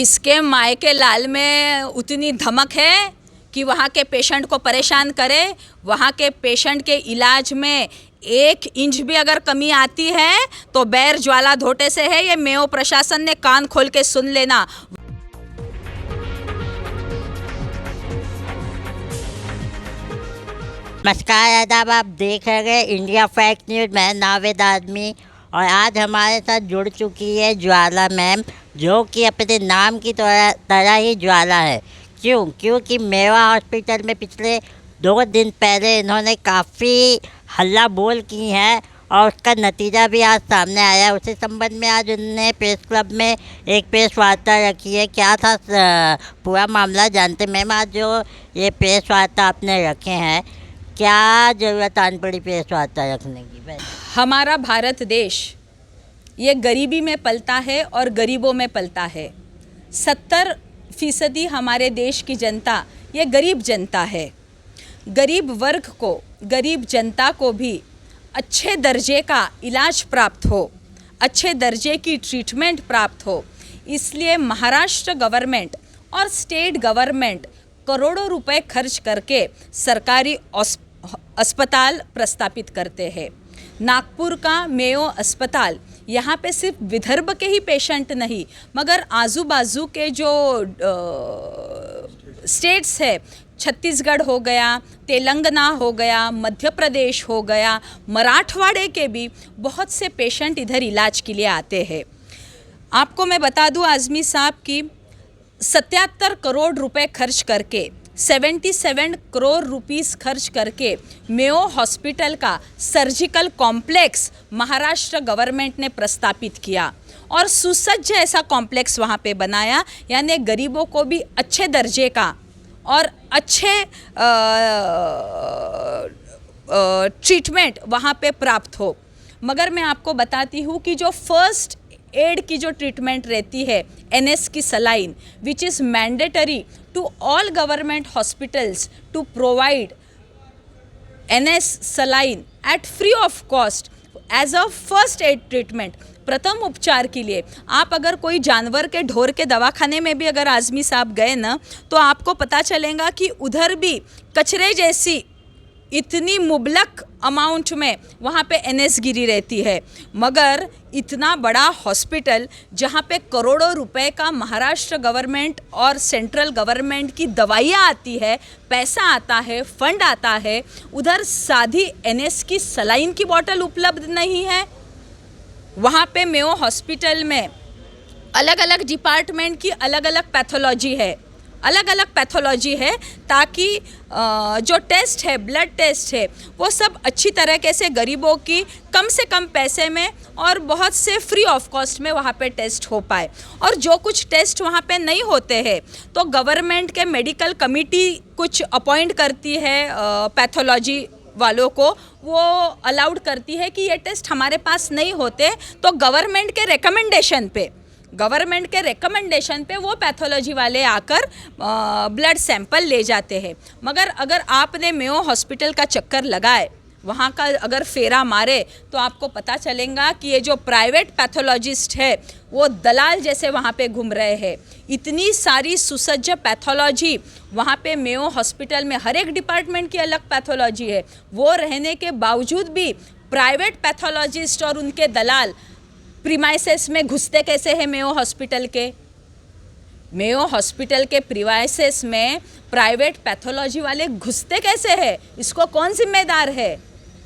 किसके माय के लाल में उतनी धमक है कि वहाँ के पेशेंट को परेशान करे। वहाँ के पेशेंट के इलाज में 1 इंच भी अगर कमी आती है तो बैर ज्वाला धोटे से है। ये मेयो प्रशासन ने कान खोल के सुन लेना। नमस्कार आदाब, आप देख रहे हैं इंडिया फैक्ट न्यूज़। मैं नावेद आदमी और आज हमारे साथ जुड़ चुकी है ज्वाला मैम, जो कि अपने नाम की तरह ही ज्वाला है। क्योंकि मेवा हॉस्पिटल में पिछले 2 दिन पहले इन्होंने काफ़ी हल्ला बोल की हैं और उसका नतीजा भी आज सामने आया। उसी संबंध में आज उन्होंने प्रेस क्लब में एक प्रेस वार्ता रखी है। क्या था पूरा मामला जानते। मैम, आज जो ये प्रेस वार्ता आपने रखे हैं, क्या ज़रूरत आन पड़ी प्रेस वार्ता रखने की? हमारा भारत देश ये गरीबी में पलता है और गरीबों में पलता है। 70% हमारे देश की जनता ये गरीब जनता है। गरीब वर्ग को, गरीब जनता को भी अच्छे दर्जे का इलाज प्राप्त हो, अच्छे दर्जे की ट्रीटमेंट प्राप्त हो, इसलिए महाराष्ट्र गवर्नमेंट और स्टेट गवर्नमेंट करोड़ों रुपए खर्च करके सरकारी अस्पताल प्रस्तापित करते हैं। नागपुर का मेयो अस्पताल, यहाँ पे सिर्फ विदर्भ के ही पेशेंट नहीं मगर आजू बाजू के जो स्टेट्स है, छत्तीसगढ़ हो गया, तेलंगाना हो गया, मध्य प्रदेश हो गया, मराठवाड़े के भी बहुत से पेशेंट इधर इलाज के लिए आते हैं। आपको मैं बता दूं आज़मी साहब कि 77 करोड़ रुपए खर्च करके 77 करोड़ रुपीस खर्च करके मेयो हॉस्पिटल का सर्जिकल कॉम्प्लेक्स महाराष्ट्र गवर्नमेंट ने प्रस्तापित किया और सुसज्ज ऐसा कॉम्प्लेक्स वहाँ पे बनाया, यानी गरीबों को भी अच्छे दर्जे का और अच्छे ट्रीटमेंट वहाँ पे प्राप्त हो। मगर मैं आपको बताती हूँ कि जो फर्स्ट एड की जो ट्रीटमेंट रहती है, NS की saline, which is mandatory to all government hospitals to provide NS saline at free of cost as a first aid treatment, प्रथम उपचार के लिए। आप अगर कोई जानवर के ढोर के दवाखाने में भी अगर आज़मी साहब गए ना, तो आपको पता चलेगा कि उधर भी कचरे जैसी इतनी मुबलक अमाउंट में वहाँ पे NS गिरी रहती है। मगर इतना बड़ा हॉस्पिटल जहाँ पे करोड़ों रुपए का महाराष्ट्र गवर्नमेंट और सेंट्रल गवर्नमेंट की दवाइयाँ आती है, पैसा आता है, फंड आता है, उधर सादी NS की सलाइन की बोतल उपलब्ध नहीं है। वहाँ पे मेयो हॉस्पिटल में अलग अलग डिपार्टमेंट की अलग अलग पैथोलॉजी है, अलग अलग पैथोलॉजी है, ताकि जो टेस्ट है, ब्लड टेस्ट है, वो सब अच्छी तरीके से गरीबों की कम से कम पैसे में और बहुत से फ्री ऑफ कॉस्ट में वहाँ पे टेस्ट हो पाए। और जो कुछ टेस्ट वहाँ पे नहीं होते हैं तो गवर्नमेंट के मेडिकल कमेटी कुछ अपॉइंट करती है पैथोलॉजी वालों को, वो अलाउड करती है कि ये टेस्ट हमारे पास नहीं होते तो गवर्नमेंट के रिकमेंडेशन पे वो पैथोलॉजी वाले आकर ब्लड सैंपल ले जाते हैं। मगर अगर आपने मेयो हॉस्पिटल का चक्कर लगाए, वहाँ का अगर फेरा मारे, तो आपको पता चलेगा कि ये जो प्राइवेट पैथोलॉजिस्ट है वो दलाल जैसे वहाँ पे घूम रहे हैं। इतनी सारी सुसज्ज पैथोलॉजी वहाँ पे मेयो हॉस्पिटल में, हर एक डिपार्टमेंट की अलग पैथोलॉजी है, वो रहने के बावजूद भी प्राइवेट पैथोलॉजिस्ट और उनके दलाल प्रीमाइसेस में घुसते कैसे हैं? मेयो हॉस्पिटल के प्रीमाइसेस में प्राइवेट पैथोलॉजी वाले घुसते कैसे हैं? इसको कौन जिम्मेदार है?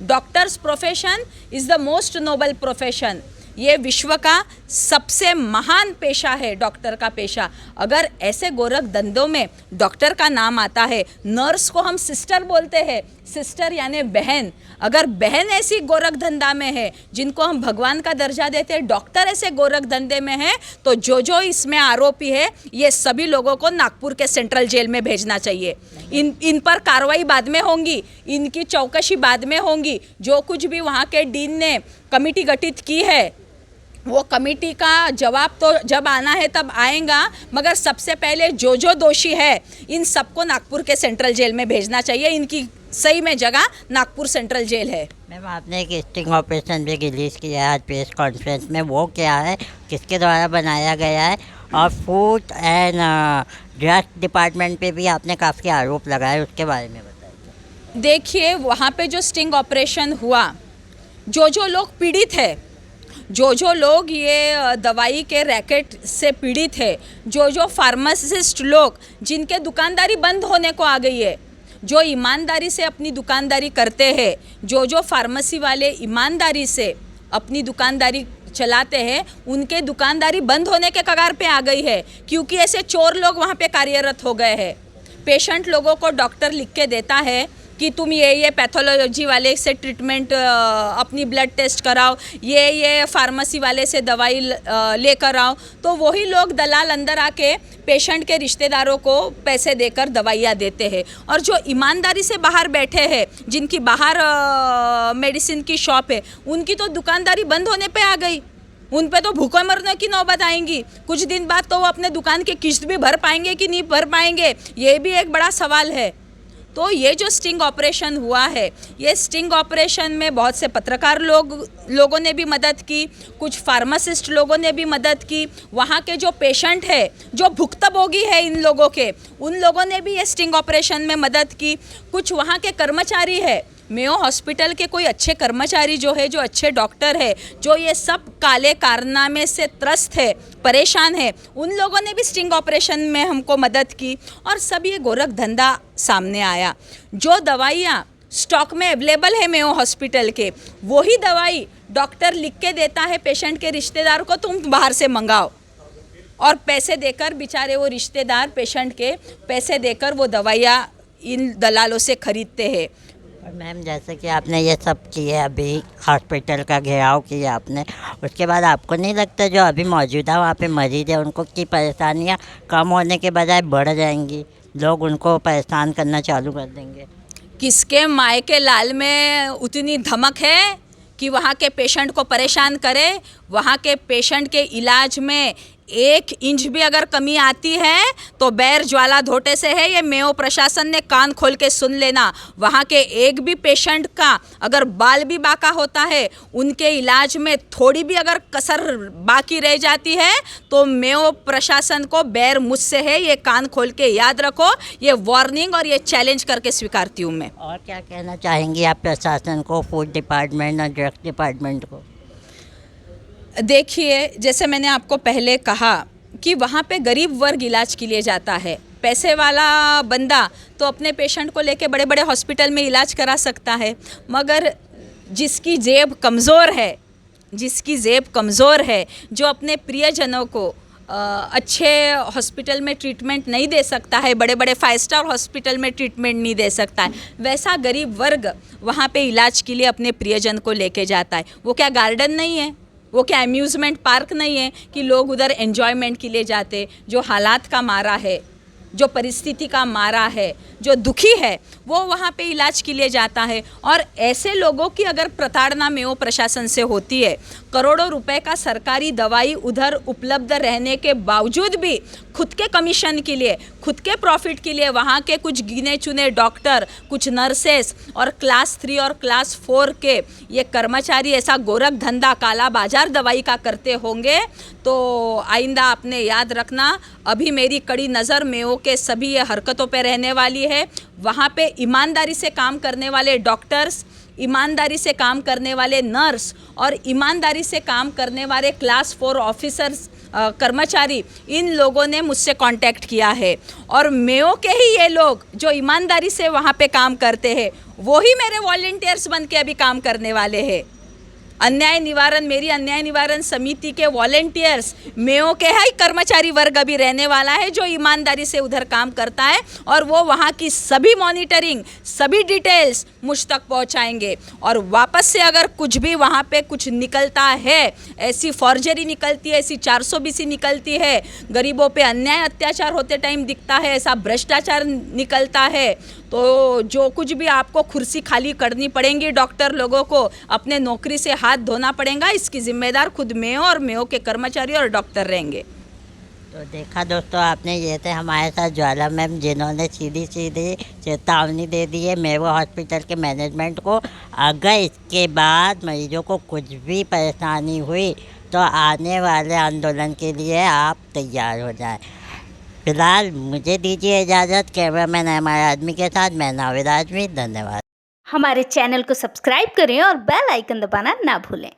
Doctors profession is the most noble profession. ये विश्व का सबसे महान पेशा है, डॉक्टर का पेशा। अगर ऐसे गोरख धंधों में डॉक्टर का नाम आता है, नर्स को हम सिस्टर बोलते हैं, सिस्टर यानी बहन, अगर बहन ऐसी गोरख धंधा में है जिनको हम भगवान का दर्जा देते हैं, डॉक्टर ऐसे गोरख धंधे में है, तो जो इसमें आरोपी है ये सभी लोगों को नागपुर के सेंट्रल जेल में भेजना चाहिए। इन पर कार्रवाई बाद में होंगी, इनकी चौकसी बाद में होंगी। जो कुछ भी वहाँ के डीन ने कमेटी गठित की है, वो कमेटी का जवाब तो जब आना है तब आएगा, मगर सबसे पहले जो दोषी है इन सबको नागपुर के सेंट्रल जेल में भेजना चाहिए। इनकी सही में जगह नागपुर सेंट्रल जेल है। मैम, आपने एक स्टिंग ऑपरेशन भी रिलीज़ किया है आज प्रेस कॉन्फ्रेंस में, वो क्या है, किसके द्वारा बनाया गया है और फूड एंड ड्रग्स डिपार्टमेंट पे भी आपने काफ़ी आरोप लगाए, उसके बारे में बताइए। देखिए, वहाँ पे जो स्टिंग ऑपरेशन हुआ, जो लोग पीड़ित है, जो लोग ये दवाई के रैकेट से पीड़ित है, जो फार्मासिस्ट लोग जिनके दुकानदारी बंद होने को आ गई है, जो ईमानदारी से अपनी दुकानदारी करते हैं, जो फार्मेसी वाले ईमानदारी से अपनी दुकानदारी चलाते हैं, उनके दुकानदारी बंद होने के कगार पे आ गई है, क्योंकि ऐसे चोर लोग वहाँ पे कार्यरत हो गए हैं। पेशेंट लोगों को डॉक्टर लिख के देता है कि तुम ये पैथोलॉजी वाले से ट्रीटमेंट अपनी ब्लड टेस्ट कराओ, ये फार्मेसी वाले से दवाई लेकर आओ, तो वही लोग दलाल अंदर आके पेशेंट के रिश्तेदारों को पैसे देकर दवाइयाँ देते हैं। और जो ईमानदारी से बाहर बैठे हैं, जिनकी बाहर मेडिसिन की शॉप है, उनकी तो दुकानदारी बंद होने पे आ गई, उन पे तो भूखे मरने की नौबत आएंगी। कुछ दिन बाद तो वो अपने दुकान की किस्त भी भर पाएंगे कि नहीं भर पाएंगे, ये भी एक बड़ा सवाल है। तो ये जो स्टिंग ऑपरेशन हुआ है, ये स्टिंग ऑपरेशन में बहुत से पत्रकार लोगों ने भी मदद की, कुछ फार्मासिस्ट लोगों ने भी मदद की, वहाँ के जो पेशेंट है, जो भुक्तभोगी है इन लोगों के, उन लोगों ने भी ये स्टिंग ऑपरेशन में मदद की। कुछ वहाँ के कर्मचारी है, मेयो हॉस्पिटल के कोई अच्छे कर्मचारी जो है, जो अच्छे डॉक्टर है, जो ये सब काले कारनामे से त्रस्त है, परेशान है, उन लोगों ने भी स्टिंग ऑपरेशन में हमको मदद की। और सब ये गोरख धंधा सामने आया। जो दवाइयाँ स्टॉक में अवेलेबल है मेयो हॉस्पिटल के, वही दवाई डॉक्टर लिख के देता है पेशेंट के रिश्तेदार को, तुम बाहर से मंगाओ, और पैसे देकर बेचारे वो रिश्तेदार पेशेंट के पैसे देकर वो दवाइयाँ इन दलालों से खरीदते हैं। और मैम, जैसे कि आपने ये सब किए, अभी हॉस्पिटल का घेराव किया आपने, उसके बाद आपको नहीं लगता जो अभी मौजूदा वहाँ पे मरीज है उनको की परेशानियाँ कम होने के बजाय बढ़ जाएंगी, लोग उनको परेशान करना चालू कर देंगे? किसके मायके लाल में उतनी धमक है कि वहाँ के पेशेंट को परेशान करे? वहाँ के पेशेंट के इलाज में 1 इंच भी अगर कमी आती है तो बैर ज्वाला धोटे से है। ये मेयो प्रशासन ने कान खोल के सुन लेना। वहाँ के एक भी पेशेंट का अगर बाल भी बाका होता है, उनके इलाज में थोड़ी भी अगर कसर बाकी रह जाती है, तो मेयो प्रशासन को बैर मुझसे है, ये कान खोल के याद रखो। ये वार्निंग और ये चैलेंज करके स्वीकारती हूँ मैं। और क्या कहना चाहेंगी आप प्रशासन को, फूड डिपार्टमेंट और ड्रग्स डिपार्टमेंट को? देखिए, जैसे मैंने आपको पहले कहा कि वहाँ पे गरीब वर्ग इलाज के लिए जाता है। पैसे वाला बंदा तो अपने पेशेंट को लेके बड़े बड़े हॉस्पिटल में इलाज करा सकता है, मगर जिसकी जेब कमज़ोर है, जो अपने प्रियजनों को अच्छे हॉस्पिटल में ट्रीटमेंट नहीं दे सकता है, बड़े बड़े 5 स्टार हॉस्पिटल में ट्रीटमेंट नहीं दे सकता है, वैसा गरीब वर्ग वहाँ पे इलाज के लिए अपने प्रियजन को लेके जाता है। वो क्या गार्डन नहीं है, वो क्या अम्यूज़मेंट पार्क नहीं है कि लोग उधर एन्जॉयमेंट के लिए जाते? जो हालात का मारा है, जो परिस्थिति का मारा है, जो दुखी है, वो वहाँ पे इलाज के लिए जाता है। और ऐसे लोगों की अगर प्रताड़ना मेयो प्रशासन से होती है, करोड़ों रुपए का सरकारी दवाई उधर उपलब्ध रहने के बावजूद भी खुद के कमीशन के लिए, खुद के प्रॉफिट के लिए वहाँ के कुछ गिने चुने डॉक्टर, कुछ नर्सेस और क्लास 3 और क्लास 4 के ये कर्मचारी ऐसा गोरख धंधा, काला बाजार दवाई का करते होंगे, तो आइंदा आपने याद रखना, अभी मेरी कड़ी नज़र मेयो के सभी ये हरकतों पे रहने वाली है। वहाँ पे ईमानदारी से काम करने वाले डॉक्टर्स, ईमानदारी से काम करने वाले नर्स और ईमानदारी से काम करने वाले क्लास 4 ऑफिसर्स, कर्मचारी, इन लोगों ने मुझसे कांटेक्ट किया है। और मेयो के ही ये लोग जो ईमानदारी से वहाँ पे काम करते हैं, वो ही मेरे वॉलंटियर्स बन के अभी काम करने वाले हैं। मेरी अन्याय निवारण समिति के वॉलंटियर्स मेयो के ही कर्मचारी वर्ग अभी रहने वाला है, जो ईमानदारी से उधर काम करता है, और वो वहाँ की सभी मॉनिटरिंग, सभी डिटेल्स मुझ तक पहुँचाएंगे। और वापस से अगर कुछ भी वहाँ पे कुछ निकलता है, ऐसी फॉर्जरी निकलती है, ऐसी 420 निकलती है, गरीबों पे अन्याय अत्याचार होते टाइम दिखता है, ऐसा भ्रष्टाचार निकलता है, तो जो कुछ भी आपको कुर्सी खाली करनी पड़ेंगी, डॉक्टर लोगों को अपने नौकरी से हाथ धोना पड़ेगा, इसकी जिम्मेदार खुद मेयो और मेयो के कर्मचारी और डॉक्टर रहेंगे। तो देखा दोस्तों, आपने, ये थे हमारे साथ ज्वाला मैम, जिन्होंने सीधी चेतावनी दे दी है मेयो हॉस्पिटल के मैनेजमेंट को, अगर इसके बाद मरीजों को कुछ भी परेशानी हुई तो आने वाले आंदोलन के लिए आप तैयार हो जाएं। फिलहाल मुझे दीजिए इजाज़त। कैमरामैन हमारे आदमी के साथ मैं नावेद आजमी। धन्यवाद। हमारे चैनल को सब्सक्राइब करें और बेल आइकन दबाना ना भूलें।